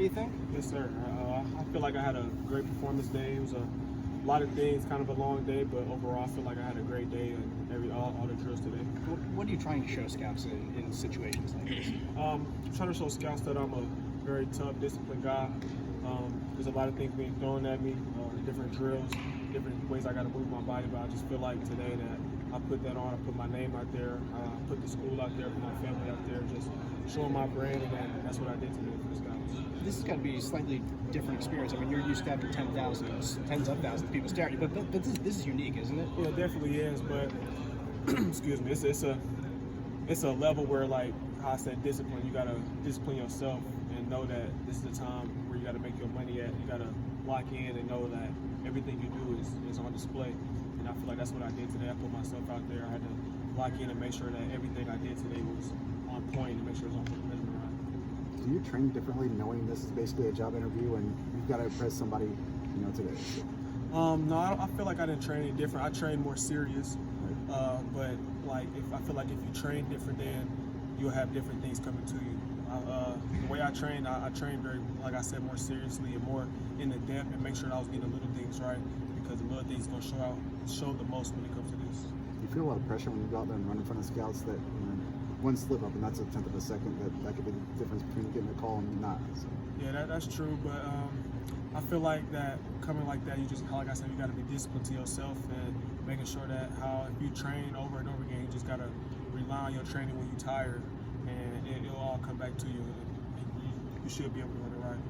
you think? Yes, sir. I feel like I had a great performance day. It was a lot of things, kind of a long day, but overall I feel like I had a great day and all the drills today. What are you trying to show scouts in situations like this? I'm trying to show scouts that I'm a very tough, disciplined guy. There's a lot of things being thrown at me, different drills, different ways I got to move my body, but I just feel like today that I put that on, I put my name out there, I put the school out there, put my family out there, just showing my brand, and that's what I did today for the scouts. This has got to be a slightly different experience. I mean, you're used to having tens of thousands of people stare at you, but this is unique, isn't it? Yeah, it definitely is, but excuse me, it's a level where, like how I said, discipline. You gotta discipline yourself and know that this is the time where you gotta make your money at. You gotta lock in and know that everything you do is on display. And I feel like that's what I did today. I put myself out there. I had to lock in and make sure that everything I did today was on point and make sure it was on measurement right. Do you train differently, knowing this is basically a job interview and you've got to impress somebody, today? No, I feel like I didn't train any different. I trained more serious, but like I feel like if you train different, then you'll have different things coming to you. The way I trained very, like I said, more seriously and more in the depth, and make sure that I was getting the little things right, because the little things gonna show the most when it comes to this. You feel a lot of pressure when you go out there and run in front of scouts that one slip up and that's a tenth of a second, that could be the difference between getting a call and not. So. Yeah, that's true, but I feel like that coming like that, you just, like I said, you got to be disciplined to yourself and making sure that if you train over and over again, you just got to rely on your training when you're tired, and it'll all come back to you, and you should be able to run it right.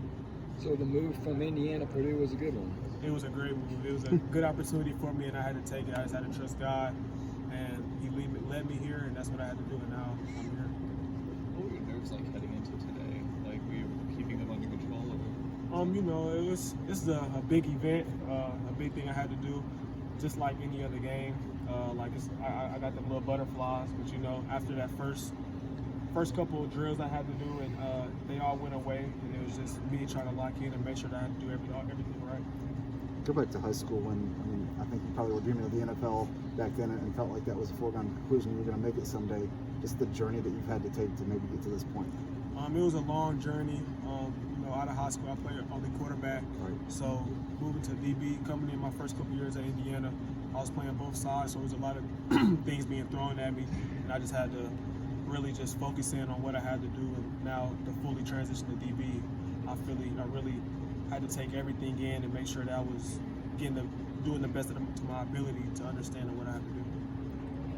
So the move from Indiana, Purdue was a good one. It was a great move. It was a good opportunity for me, and I had to take it. I just had to trust God, and He led me here, and that's what I had to do, and now I'm here. What were your nerves like heading into today? Like, were you keeping them under control? Or? This is a big event, a big thing I had to do, just like any other game. I got them little butterflies, but after that first couple of drills I had to do, and they all went away, and it was just me trying to lock in and make sure that I had to do everything right. Go back to high school when, I think you probably were dreaming of the NFL back then and felt like that was a foregone conclusion, you were going to make it someday. Just the journey that you've had to take to maybe get to this point. It was a long journey. Out of high school, I played only quarterback. Right. So moving to DB, coming in my first couple years at Indiana, I was playing both sides, so there was a lot of things being thrown at me, and I just had to really just focus in on what I had to do. And now to fully transition to DB, I really had to take everything in and make sure that I was doing the best to my ability to understand what I had to do.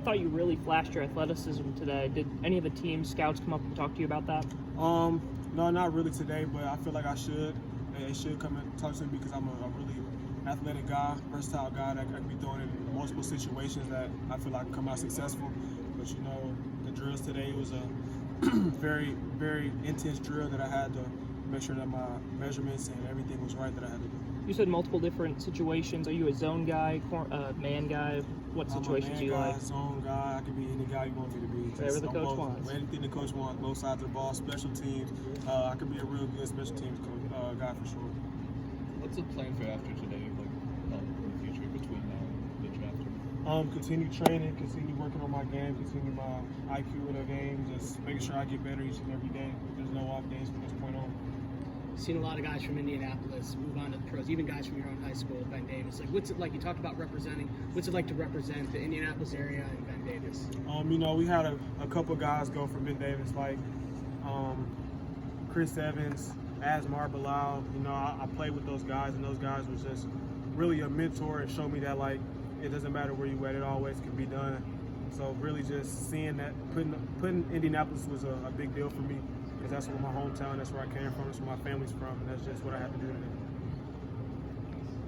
I thought you really flashed your athleticism today. Did any of the team scouts come up and talk to you about that? No, not really today, but I feel like I should. They should come and talk to me because I'm a really athletic guy, versatile guy that can be thrown in multiple situations that I feel like I can come out successful. But the drills today, it was a very, very intense drill that I had to make sure that my measurements and everything was right that I had to do. You said multiple different situations. Are you a zone guy, man guy? What situations do you like? Zone guy. I can be any guy you want me to be. Whatever the coach wants. Anything the coach wants, both sides of the ball, special teams. I could be a real good special teams guy for sure. What's the plan for after today, like in the future between now and the draft? Continue training, continue working on my game, continue my IQ in the game, just making sure I get better each and every day. There's no off days from this point on. Seen a lot of guys from Indianapolis move on to the pros, even guys from your own high school, Ben Davis. Like, what's it like? You talked about representing. What's it like to represent the Indianapolis area and Ben Davis? We had a couple guys go from Ben Davis, like Chris Evans, Asmar Bilal. I played with those guys, and those guys was just really a mentor and showed me that, like, it doesn't matter where you at, it always can be done. So really just seeing that, putting Indianapolis was a big deal for me. Because that's where my hometown, that's where I came from, that's where my family's from, and that's just what I had to do today.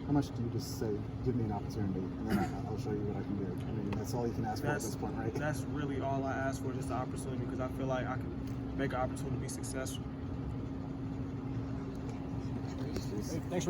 How much do you just say, give me an opportunity, and then I'll show you what I can do? That's all you can ask for at this point, right? That's really all I ask for, just the opportunity, because I feel like I can make an opportunity to be successful. Thanks.